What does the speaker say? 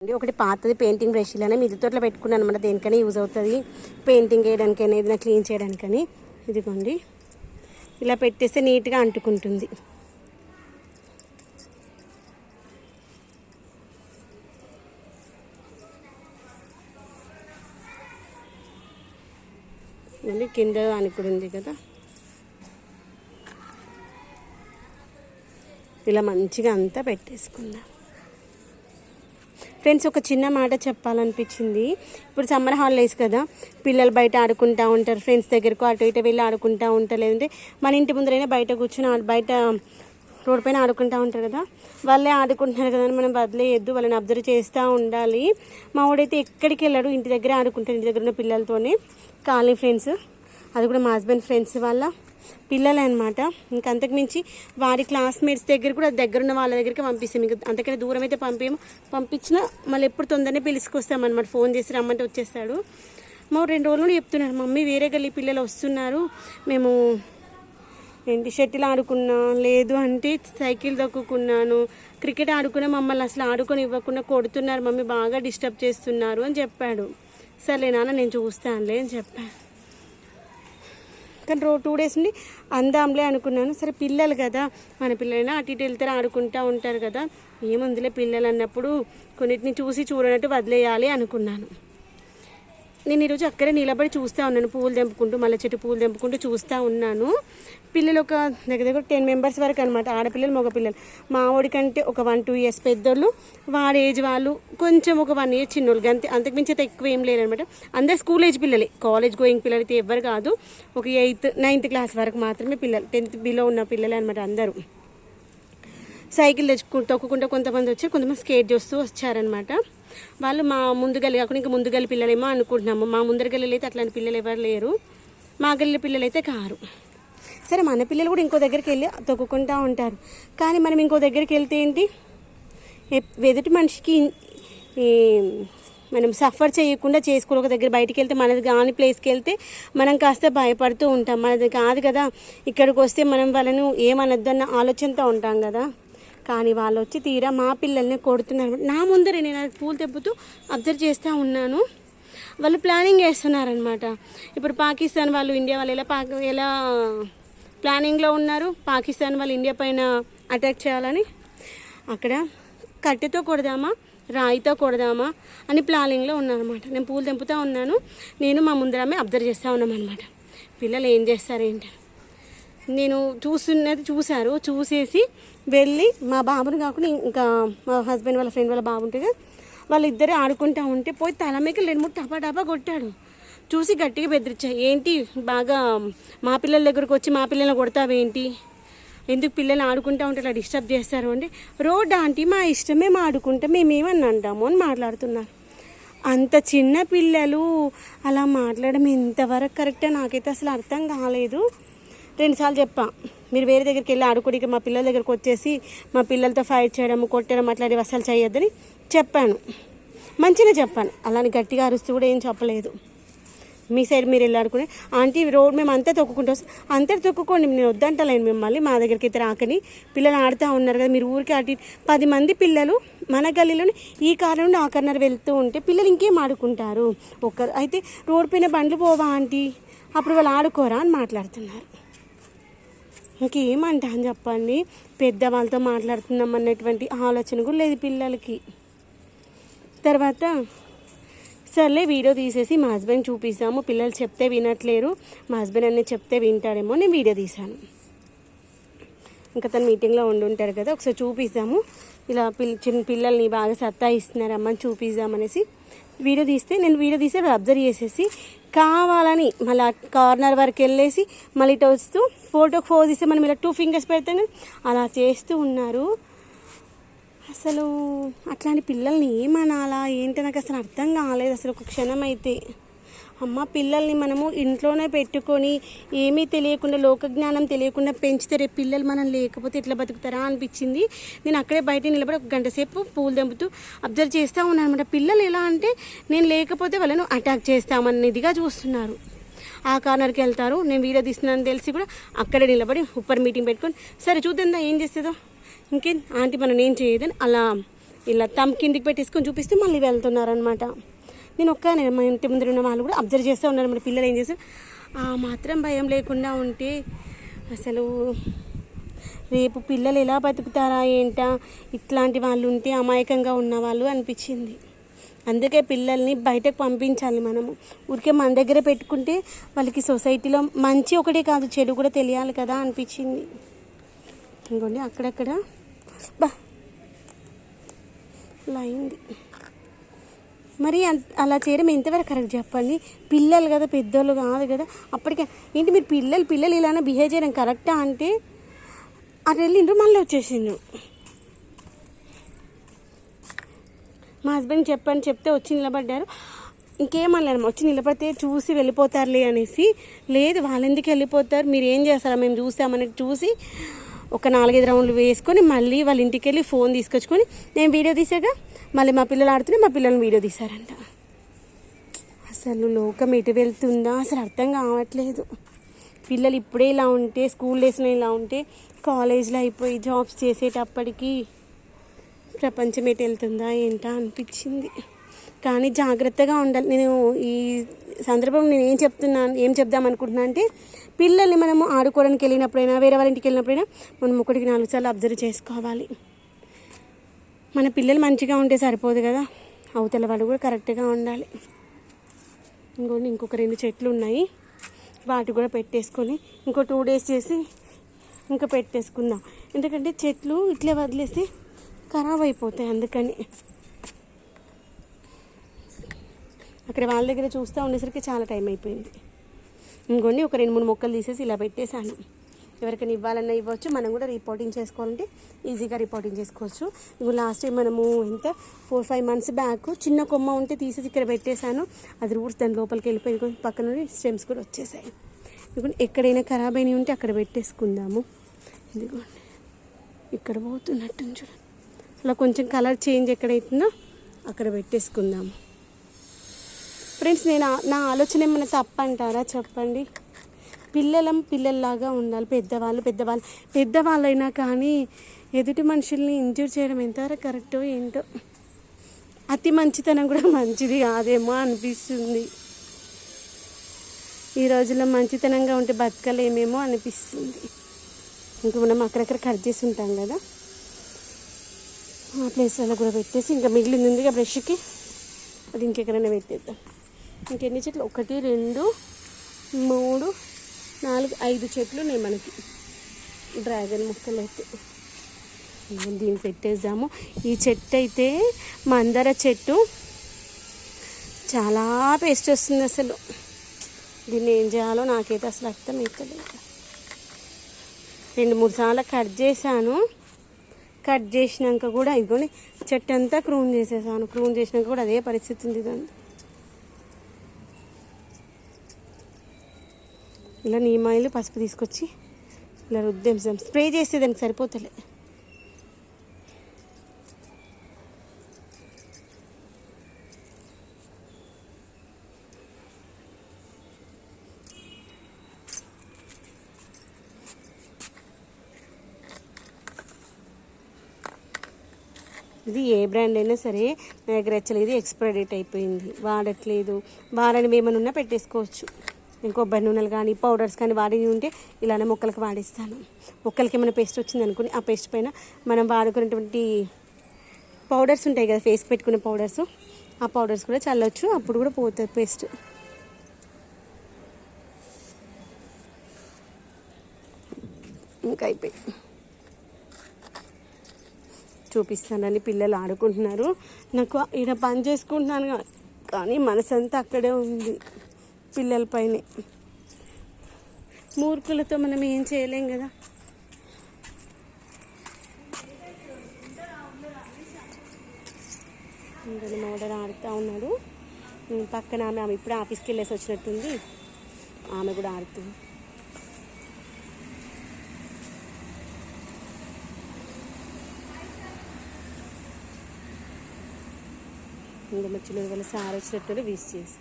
ఒకటి పాతది painting brush ఇలానే మిద్దె తోటలో పెట్టుకున్నాను అనమాట. దేనికైనా యూజ్ అవుతుంది, పెయింటింగ్ వేయడానికైనా ఏదైనా క్లీన్ చేయడానికని. ఇదిగోండి, ఇలా పెట్టేస్తే నీట్గా అంటుకుంటుంది. మళ్ళీ కింద అని కూడా ఉంది కదా, ఇలా మంచిగా అంతా పెట్టేసుకుందాం. ఫ్రెండ్స్, ఒక చిన్న మాట చెప్పాలనిపించింది. ఇప్పుడు సమ్మర్ హాలిడేస్ కదా, పిల్లలు బయట ఆడుకుంటూ ఉంటారు, ఫ్రెండ్స్ దగ్గరకు అటు ఇటు వెళ్ళి ఆడుకుంటూ ఉంటారు. లేదంటే మన ఇంటి ముందరైనా బయట కూర్చొని బయట రోడ్ పైన ఆడుకుంటూ ఉంటారు కదా, వాళ్ళే ఆడుకుంటున్నారు కదా అని మనం వదిలేయద్దు, వాళ్ళని అబ్జర్వ్ చేస్తూ ఉండాలి. మా వాడైతే ఎక్కడికి వెళ్ళాడు, ఇంటి దగ్గర ఆడుకుంటాడు, ఇంటి దగ్గర ఉన్న పిల్లలతోనే. కాలనీ ఫ్రెండ్స్, అది కూడా మా హస్బెండ్ ఫ్రెండ్స్ వాళ్ళ పిల్లలే అనమాట. ఇంకా అంతకు మించి వారి క్లాస్మేట్స్ దగ్గర కూడా దగ్గరున్న వాళ్ళ దగ్గరికి పంపిస్తాం. ఇంకా అంతకన్నా దూరం అయితే పంపించినా మళ్ళీ ఎప్పుడు తొందరనే పిలుచుకొస్తామన్నమాట. ఫోన్ చేసి రమ్మంటే వచ్చేస్తాడు. మా 2 రోజులు నుండి చెప్తున్నాడు, మమ్మీ వేరే గల్లీ పిల్లలు వస్తున్నారు, మేము షటిల్ ఆడుకున్నా, లేదు అంటే సైకిల్ దొక్కుకున్నాను, క్రికెట్ ఆడుకున్నా, మమ్మల్ని అసలు ఆడుకొని ఇవ్వకుండా కొడుతున్నారు మమ్మీ, బాగా డిస్టర్బ్ చేస్తున్నారు అని చెప్పాడు. సరే నాన్న నేను చూస్తానులే అని చెప్పాను. కానీ 2 డేస్ నుండి అందాంలే అనుకున్నాను. సరే పిల్లలు కదా, మన పిల్లలైనా అటు ఇటు వెళ్తారు, ఆడుకుంటూ ఉంటారు కదా, ఏముందిలే పిల్లలు అన్నప్పుడు కొన్నిటిని చూసి చూడనట్టు వదిలేయాలి అనుకున్నాను. నేను ఈరోజు అక్కడే నిలబడి చూస్తూ ఉన్నాను, పువ్వులు తెంపుకుంటూ, మళ్ళీ చెట్టు పువ్వులు తెంపుకుంటూ చూస్తూ ఉన్నాను. పిల్లలు ఒక దగ్గర 10 మెంబర్స్ వరకు అనమాట, ఆడపిల్లలు మగపిల్లలు. మా వాడికంటే ఒక 1-2 ఇయర్స్ పెద్దోళ్ళు, వాడి ఏజ్ వాళ్ళు కొంచెం ఒక 1 ఇయర్ చిన్నోళ్ళు, అంతకుమించి అయితే ఎక్కువ ఏం లేరనమాట. అందరు స్కూల్ ఏజ్ పిల్లలే, కాలేజ్ గోయింగ్ పిల్లలు అయితే ఎవరు కాదు. ఒక 8th 9th క్లాస్ వరకు మాత్రమే పిల్లలు, 10th బిలో ఉన్న పిల్లలే అనమాట అందరూ. సైకిల్ తొక్కుకుంటూ కొంతమంది వచ్చారు, కొంతమంది స్కేట్ చేస్తూ వచ్చారనమాట. వాళ్ళు మా ముందు గల్లి కాకుండా ఇంకా ముందు గల్లి పిల్లలేమో అనుకుంటున్నాము. మా ముందర గల్లీలు అయితే అట్లాంటి పిల్లలు ఎవరు లేరు, మా గల్లి పిల్లలు అయితే కారు. సరే మన పిల్లలు కూడా ఇంకో దగ్గరికి వెళ్ళి తొక్కుకుంటూ ఉంటారు. కానీ మనం ఇంకో దగ్గరికి వెళ్తే ఏంటి, ఎదుటి మనిషికి మనం సఫర్ చేయకుండా చేసుకోవాలి. ఒక దగ్గర బయటికి వెళ్తే, మనది కాని ప్లేస్కి వెళ్తే మనం కాస్త భయపడుతూ ఉంటాం. మనది కాదు కదా, ఇక్కడికి వస్తే మనం వాళ్ళను ఏమనొద్దు అన్న ఆలోచనతో ఉంటాం కదా. కానీ వాళ్ళు వచ్చి తీరా మా పిల్లల్ని కొడుతున్నారు. నా ముందరే నేను పూలు తెప్పుతూ అబ్జర్వ్ చేస్తూ ఉన్నాను. వాళ్ళు ప్లానింగ్ చేస్తున్నారనమాట. ఇప్పుడు పాకిస్తాన్ వాళ్ళు ఇండియా వాళ్ళు ఎలా ప్లానింగ్లో ఉన్నారు, పాకిస్తాన్ వాళ్ళు ఇండియా పైన అటాక్ చేయాలని. అక్కడ కట్టెతో కొడదామా, రాయితో కొడదామా అని ప్లానింగ్లో ఉన్నారనమాట. నేను పూలు తెంపుతూ ఉన్నాను, నేను మా ముందరమే అబ్జర్వ్ చేస్తూ ఉన్నామన్నమాట. పిల్లలు ఏం చేస్తారేంటి, నేను చూశారు. చూసేసి వెళ్ళి మా బాబుని కాకుండా ఇంకా మా హస్బెండ్ వాళ్ళ ఫ్రెండ్ వాళ్ళ బాబు ఉంటే కదా, వాళ్ళిద్దరే ఆడుకుంటూ ఉంటే పోయి తల మీద 2-3 టపా కొట్టాడు. చూసి గట్టిగా బెదిరించా, ఏంటి బాగా మా పిల్లల దగ్గరకు వచ్చి మా పిల్లల్ని కొడతావేంటి, ఎందుకు పిల్లల్ని ఆడుకుంటూ ఉంటే ఇలా డిస్టర్బ్ చేస్తారు అంటే, రోడ్ ఆంటీ మా ఇష్టమే, మేము ఆడుకుంటాం, మేమేమని అంటాము అని మాట్లాడుతున్నారు. అంత చిన్న పిల్లలు అలా మాట్లాడడం ఎంతవరకు కరెక్టో నాకైతే అసలు అర్థం కాలేదు. 2 సార్లు చెప్పా, మీరు వేరే దగ్గరికి వెళ్ళి ఆడుకోడికి మా పిల్లల దగ్గరకు వచ్చేసి మా పిల్లలతో ఫైట్ చేయడం, కొట్టడం అట్లాంటివి అసలు చేయొద్దని చెప్పాను. మంచిగా చెప్పాను, అలాని గట్టిగా అరుస్తూ కూడా ఏం చెప్పలేదు. మీ సైడ్ మీరు వెళ్ళి ఆడుకునే ఆంటీ రోడ్ మేము అంతా తొక్కుకుంటాం, అంతా తొక్కుకోండి, నేను వద్దంటలేను మిమ్మల్ని, మా దగ్గరికి అయితే రాకని. పిల్లలు ఆడుతూ ఉన్నారు కదా, మీరు ఊరికి అటు 10 మంది పిల్లలు మన గల్లీలోనే ఈ కారణం నుండి ఆ కార్నర్ వెళ్తూ ఉంటే పిల్లలు ఇంకేం ఆడుకుంటారు, ఒకరు అయితే రోడ్ పైన బండ్లు పోవా ఆంటీ, అప్పుడు వాళ్ళు ఆడుకోరా అని మాట్లాడుతున్నారు. ఇంకేమంటా అని చెప్పండి, పెద్దవాళ్ళతో మాట్లాడుతున్నాం అన్నటువంటి ఆలోచన కూడా లేదు పిల్లలకి. తర్వాత సర్లే వీడియో తీసేసి మా హస్బెండ్ చూపిస్తాము, పిల్లలు చెప్తే వినట్లేరు, మా హస్బెండ్ అన్నీ చెప్తే వింటాడేమో నేను వీడియో తీశాను. ఇంకా తను మీటింగ్లో ఉండుంటారు కదా, ఒకసారి చూపిస్తాము, ఇలా చిన్న పిల్లల్ని బాగా సత్తాయిస్తున్నారమ్మని చూపిద్దామనేసి వీడియో తీస్తే, నేను వీడియో తీసి అబ్జర్వ్ చేసేసి కావాలని మళ్ళీ కార్నర్ వరకు వెళ్ళేసి మళ్ళీ ఇటు వస్తూ ఫోటోకి పోజ్ ఇస్తే మనం ఇలా 2 ఫింగర్స్ పెడతాం కదా, అలా చేస్తూ ఉన్నారు. అసలు అట్లాంటి పిల్లల్ని ఏమనాలా ఏంటి నాకు అసలు అర్థం కాలేదు అసలు ఒక క్షణం అయితే. అమ్మ, పిల్లల్ని మనము ఇంట్లోనే పెట్టుకొని ఏమీ తెలియకుండా, లోకజ్ఞానం తెలియకుండా పెంచితే రేపు పిల్లలు మనం లేకపోతే ఎట్లా బతుకుతారా అనిపించింది. నేను అక్కడే బయట నిలబడి 1 గంట సేపు పూలు తెంపుతూ అబ్జర్వ్ చేస్తూ ఉన్నాను అనమాట. పిల్లలు ఎలా అంటే నేను లేకపోతే వాళ్ళను అటాక్ చేస్తామన్నదిగా చూస్తున్నారు. ఆ కార్నర్కి వెళ్తారు, నేను వీడియో తీస్తున్నాను తెలిసి కూడా అక్కడే నిలబడి ఉప్పర్ మీటింగ్ పెట్టుకొని సరే చూద్దాం ఏం చేస్తుందో, ఇంకేం ఆంటీ మనం ఏం చేయదని అలా ఇలా తమ్ కిందికి పెట్టేసుకొని చూపిస్తే మళ్ళీ వెళ్తున్నారనమాట. నేను ఒక్కనే, మా ఇంటి ముందు ఉన్న వాళ్ళు కూడా అబ్జర్వ్ చేస్తూ ఉన్నారు. మన పిల్లలు ఏం చేస్తారు, ఆ మాత్రం భయం లేకుండా ఉంటే అసలు రేపు పిల్లలు ఎలా బతుకుతారా ఏంటా, ఇట్లాంటి వాళ్ళు ఉంటే అమాయకంగా ఉన్నవాళ్ళు అనిపించింది. అందుకే పిల్లల్ని బయటకు పంపించాలి మనము. ఊరికే మన దగ్గర పెట్టుకుంటే వాళ్ళకి సొసైటీలో మంచి ఒకటే కాదు చెడు కూడా తెలియాలి కదా అనిపించింది. ఇంకోండి అక్కడక్కడ బా అలా అయింది. మరి అలా చేయడం ఎంతవరకు కరెక్ట్ చెప్పండి. పిల్లలు కదా, పెద్దోళ్ళు కాదు కదా. అప్పటికే ఏంటి మీరు పిల్లలు ఇలానే బిహేవ్ చేయడం కరెక్టా అంటే అటు వెళ్ళిండ్రు, మళ్ళీ వచ్చేసిండ్రు. మా హస్బెండ్ చెప్తే వచ్చి నిలబడ్డారు. ఇంకేమనలేము, వచ్చి నిలబడితే చూసి వెళ్ళిపోతారులే అనేసి. లేదు, వాళ్ళు ఎందుకు వెళ్ళిపోతారు, మీరు ఏం చేస్తారా, మేము చూసామని చూసి ఒక 4-5 రౌండ్లు వేసుకొని మళ్ళీ వాళ్ళ ఇంటికి వెళ్ళి ఫోన్ తీసుకొచ్చుకొని నేను వీడియో తీసాక మళ్ళీ మా పిల్లలు ఆడుతూనే మా పిల్లల్ని వీడియో తీశారంట. అసలు లోకం ఎటు వెళ్తుందా అసలు అర్థం కావట్లేదు. పిల్లలు ఇప్పుడే ఇలా ఉంటే, స్కూల్ డేస్లో ఇలా ఉంటే, కాలేజ్లో అయిపోయి జాబ్స్ చేసేటప్పటికి ప్రపంచం ఎటు వెళ్తుందా ఏంటా అనిపించింది. కానీ జాగ్రత్తగా ఉండాలి. నేను ఈ సందర్భం నేను ఏం చెప్దాం అనుకుంటున్నా అంటే, పిల్లల్ని మనము ఆడుకోవడానికి వెళ్ళినప్పుడైనా, వేరే వాళ్ళ ఇంటికి వెళ్ళినప్పుడైనా మనం 1-4 సార్లు అబ్జర్వ్ చేసుకోవాలి. మన పిల్లలు మంచిగా ఉంటే సరిపోదు కదా, అవతల వాళ్ళు కూడా కరెక్ట్గా ఉండాలి. ఇంకొక 2 చెట్లు ఉన్నాయి, వాటి కూడా పెట్టేసుకొని ఇంకో 2 days చేసి ఇంకా పెట్టేసుకుందాం. ఎందుకంటే చెట్లు ఇట్లే వదిలేసి ఖరాబ్ అయిపోతాయి. అందుకని అక్కడ వాళ్ళ దగ్గర చూస్తూ ఉండేసరికి చాలా టైం అయిపోయింది. ఇంకోండి ఒక 2-3 మొక్కలు తీసేసి ఇలా పెట్టేశాను. ఎవరికైనా ఇవ్వాలన్నా ఇవ్వచ్చు, మనం కూడా రిపోర్టింగ్ చేసుకోవాలంటే ఈజీగా రిపోర్టింగ్ చేసుకోవచ్చు. ఇప్పుడు లాస్ట్ టైం మనము 4-5 months బ్యాక్ చిన్న కొమ్మ ఉంటే తీసేసి ఇక్కడ పెట్టేశాను. అది రూట్స్ దాని లోపలికి వెళ్ళిపోయి పక్కన నుండి స్టెమ్స్ కూడా వచ్చేసాయి. ఇదిగోండి ఎక్కడైనా ఖరాబ్ అయినవి ఉంటే అక్కడ పెట్టేసుకుందాము. ఇదిగోండి ఇక్కడ పోతున్నట్టు చూడండి, అలా కొంచెం కలర్ చేంజ్ ఎక్కడైతుందో అక్కడ పెట్టేసుకుందాము. ఫ్రెండ్స్, నా ఆలోచన ఏమైనా తప్పంటారా చెప్పండి. పిల్లల్లాగా ఉండాలి. పెద్దవాళ్ళైనా కానీ ఎదుటి మనుషుల్ని ఇంజూర్ చేయడం ఎంతవరకు కరెక్టో ఏంటో. అతి మంచితనం కూడా మంచిది కాదేమో అనిపిస్తుంది. ఈ రోజుల్లో మంచితనంగా ఉంటే బతకలేమేమో అనిపిస్తుంది. ఇంకా మనం అక్కడక్కడ కట్ చేసి ఉంటాం కదా, ఆ ప్లేస్లలో కూడా పెట్టేసి ఇంకా మిగిలింది ఉందిగా బ్రష్కి, అది ఇంకెక్కడైనా పెట్టేద్దాం. ఇంకెన్ని చెట్లు, 1, 2, 3, 4, 5 చెట్లు ఉన్నాయి మనకి డ్రాగన్ మొక్కలు అయితే. దీన్ని పెట్టేద్దాము. ఈ చెట్టు అయితే మందార చెట్టు, చాలా పేస్ట్ వస్తుంది. అసలు దీన్ని ఏం చేయాలో నాకైతే అసలు అర్థం అవుతలేదు. 2-3 సార్లు కట్ చేశాను. కట్ చేసినాక కూడా ఇదిగోండి చెట్టు అంతా క్రూన్ చేసేసాను. క్రూన్ చేసినాక కూడా అదే పరిస్థితి ఉంది. దాన్ని ఇలా నీమాయిలు పసుపు తీసుకొచ్చి ఇలా రుద్దేంసాం. స్ప్రే చేస్తే దానికి సరిపోతలే. ఇది ఏ బ్రాండ్ అయినా సరే నా దగ్గర వచ్చలేదు, ఎక్స్పైరీ డేట్ అయిపోయింది, వాడట్లేదు. వాడని ఏమైనా ఉన్నా పెట్టేసుకోవచ్చు. కొబ్బరి నూనెలు కానీ పౌడర్స్ కానీ వాడి ఉంటే ఇలానే మొక్కలకు వాడిస్తాను. మొక్కలకి ఏమైనా పేస్ట్ వచ్చింది అనుకుని ఆ పేస్ట్ పైన మనం వాడుకునేటువంటి పౌడర్స్ ఉంటాయి కదా, ఫేస్కి పెట్టుకునే పౌడర్స్, ఆ పౌడర్స్ కూడా చల్లవచ్చు. అప్పుడు కూడా పోతుంది పేస్ట్. ఇంకా అయిపోయి చూపిస్తానని పిల్లలు ఆడుకుంటున్నారు. నాకు ఈయన పని చేసుకుంటున్నాను కానీ మనసంతా అక్కడే ఉంది పిల్లలపైనే. మూర్ఖులతో మనం ఏం చేయలేం కదా. ఇంకా మోడర్ ఆడుతూ ఉన్నాడు. పక్కన ఆమె ఇప్పుడు ఆఫీస్కి వెళ్ళేసి వచ్చినట్టుంది, ఆమె కూడా ఆడుతుంది. ఇంకా మా చిన్న వాళ్ళ సార్ వచ్చినట్టు వీస్ చేసి